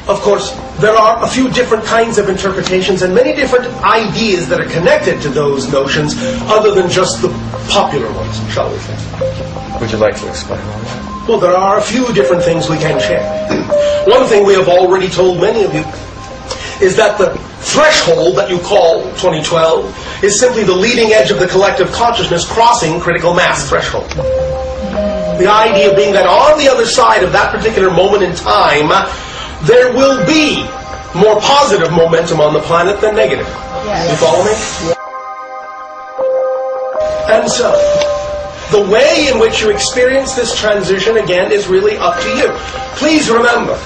Of course, there are a few different kinds of interpretations and many different ideas that are connected to those notions other than just the popular ones, shall we say. Would you like to explain on that? Well, there are a few different things we can share. One thing we have already told many of you is that the threshold that you call 2012 is simply the leading edge of the collective consciousness crossing critical mass threshold. The idea being that on the other side of that particular moment in time, there will be more positive momentum on the planet than negative. Yes. You follow me? And so, the way in which you experience this transition, again, is really up to you. Please remember,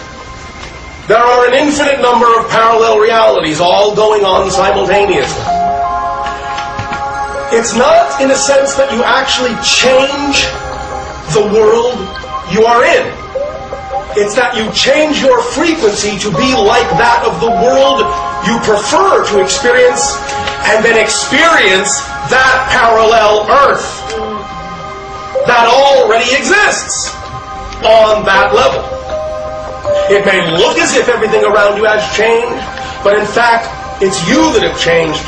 there are an infinite number of parallel realities all going on simultaneously. It's not in a sense that you actually change the world you are in. It's that you change your frequency to be like that of the world you prefer to experience, and then experience that parallel Earth that already exists on that level. It may look as if everything around you has changed, but in fact, it's you that have changed,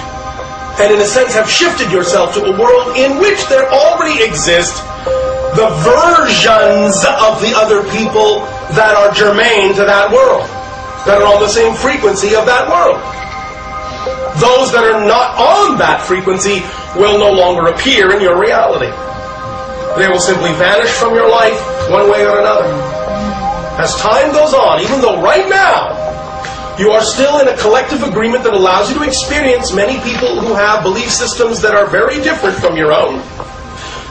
and in a sense have shifted yourself to a world in which there already exist the versions of the other people that are germane to that world, that are on the same frequency of that world. Those that are not on that frequency will no longer appear in your reality. They will simply vanish from your life one way or another. As time goes on, even though right now you are still in a collective agreement that allows you to experience many people who have belief systems that are very different from your own,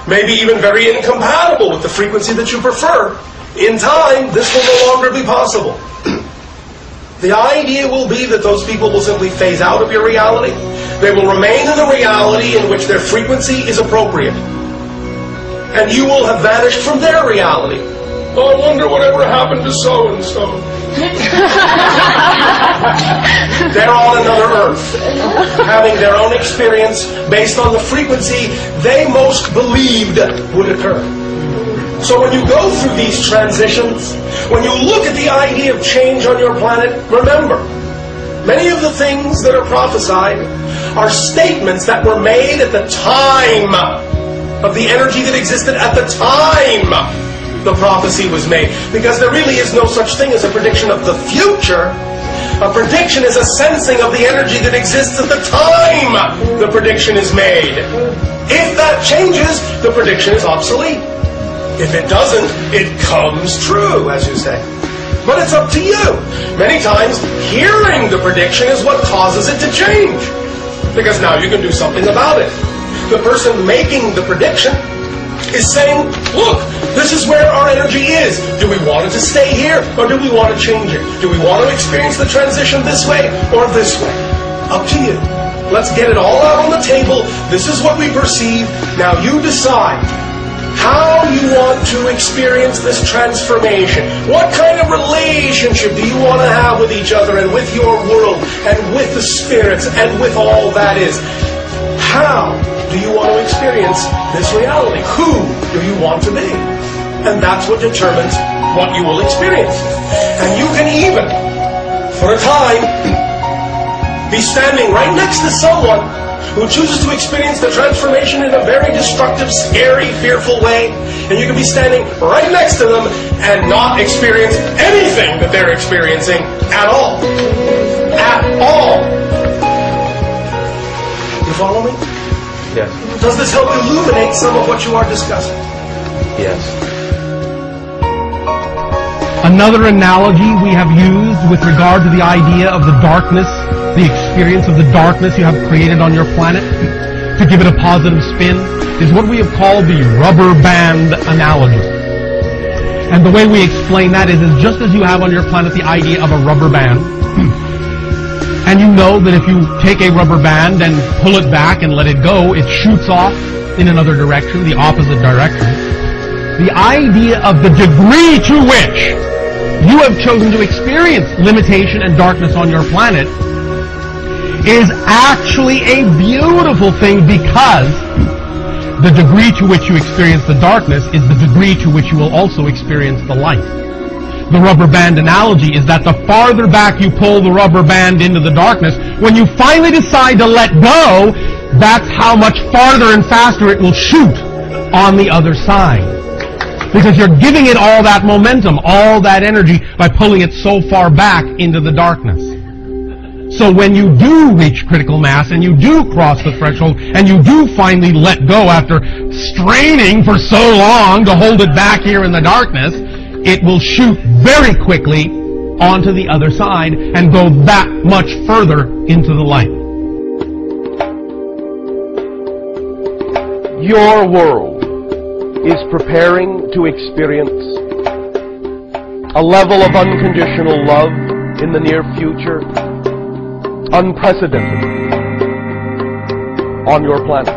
maybe even very incompatible with the frequency that you prefer, in time, this will no longer be possible. The idea will be that those people will simply phase out of your reality. They will remain in the reality in which their frequency is appropriate. And you will have vanished from their reality. Oh, I wonder whatever happened to so-and-so. They're on another Earth, having their own experience based on the frequency they most believed would occur. So when you go through these transitions, when you look at the idea of change on your planet, remember, many of the things that are prophesied are statements that were made at the time of the energy that existed at the time the prophecy was made. Because there really is no such thing as a prediction of the future. A prediction is a sensing of the energy that exists at the time the prediction is made. If that changes, the prediction is obsolete. If it doesn't, it comes true, as you say. But it's up to you. Many times, hearing the prediction is what causes it to change. Because now you can do something about it. The person making the prediction is saying, look, this is where our energy is. Do we want it to stay here, or do we want to change it? Do we want to experience the transition this way, or this way? Up to you. Let's get it all out on the table. This is what we perceive. Now you decide how you want to experience this transformation. What kind of relationship do you want to have with each other and with your world and with the spirits and with all that is? How do you want to experience this reality? Who do you want to be? And that's what determines what you will experience. And you can even, for a time, be standing right next to someone who chooses to experience the transformation in a very destructive, scary, fearful way, and you can be standing right next to them and not experience anything that they're experiencing at all. At all. You follow me? Yes. Does this help illuminate some of what you are discussing? Yes. Another analogy we have used with regard to the idea of the darkness, the experience of the darkness you have created on your planet, to give it a positive spin, is what we have called the rubber band analogy. And the way we explain that is just as you have on your planet the idea of a rubber band, and you know that if you take a rubber band and pull it back and let it go, it shoots off in another direction, the opposite direction. The idea of the degree to which you have chosen to experience limitation and darkness on your planet is actually a beautiful thing, because the degree to which you experience the darkness is the degree to which you will also experience the light. the rubber band analogy is that the farther back you pull the rubber band into the darkness, when you finally decide to let go, that's how much farther and faster it will shoot on the other side. Because you're giving it all that momentum, all that energy, by pulling it so far back into the darkness. So when you do reach critical mass, and you do cross the threshold, and you do finally let go after straining for so long to hold it back here in the darkness, it will shoot very quickly onto the other side and go that much further into the light. Your world is preparing to experience a level of unconditional love in the near future, unprecedented on your planet.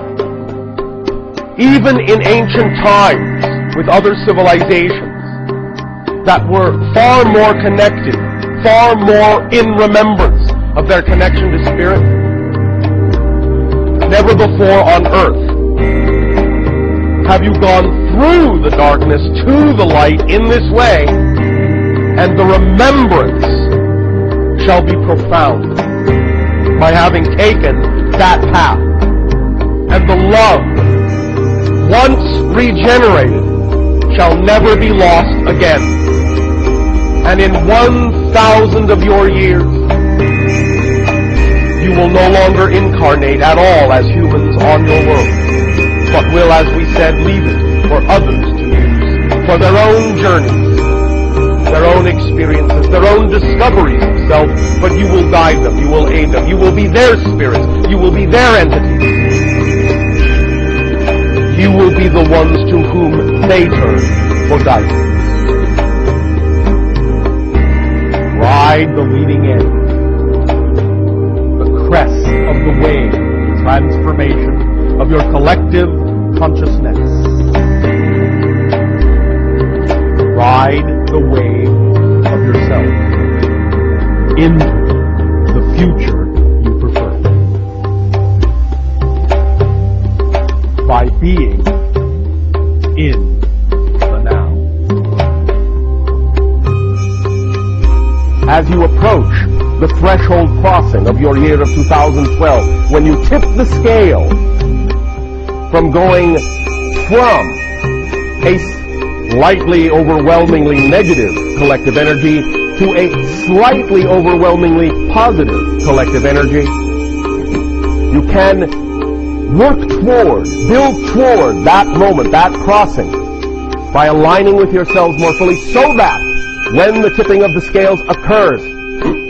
Even in ancient times, with other civilizations that were far more connected, far more in remembrance of their connection to spirit, never before on earth have you gone through the darkness to the light in this way, and the remembrance shall be profound by having taken that path. And the love, once regenerated, shall never be lost again. And in 1,000 of your years, you will no longer incarnate at all as humans on your world, but will, as we said, leave it for others to use, for their own journeys, their own experiences, their own discoveries of self, but you will guide them, you will aid them, you will be their spirits, you will be their entities. You will be the ones to whom they turn for guidance. Ride the leading edge, the crest of the wave, transformation of your collective consciousness. Ride the wave of yourself into the future you prefer. By being in the now. As you approach the threshold crossing of your year of 2012, when you tip the scale from going from a slightly overwhelmingly negative collective energy to a slightly overwhelmingly positive collective energy, you can work toward, build toward that moment, that crossing, by aligning with yourselves more fully, so that when the tipping of the scales occurs,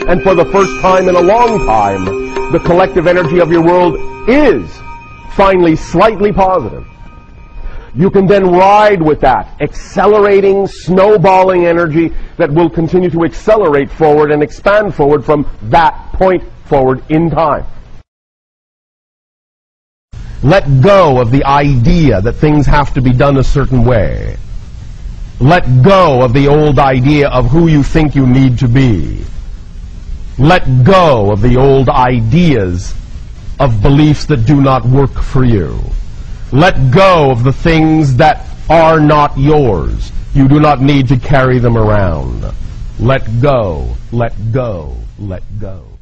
and for the first time in a long time, the collective energy of your world is finally slightly positive, you can then ride with that accelerating, snowballing energy that will continue to accelerate forward and expand forward from that point forward in time. Let go of the idea that things have to be done a certain way. Let go of the old idea of who you think you need to be. Let go of the old ideas of beliefs that do not work for you. Let go of the things that are not yours. You do not need to carry them around. Let go, let go, let go.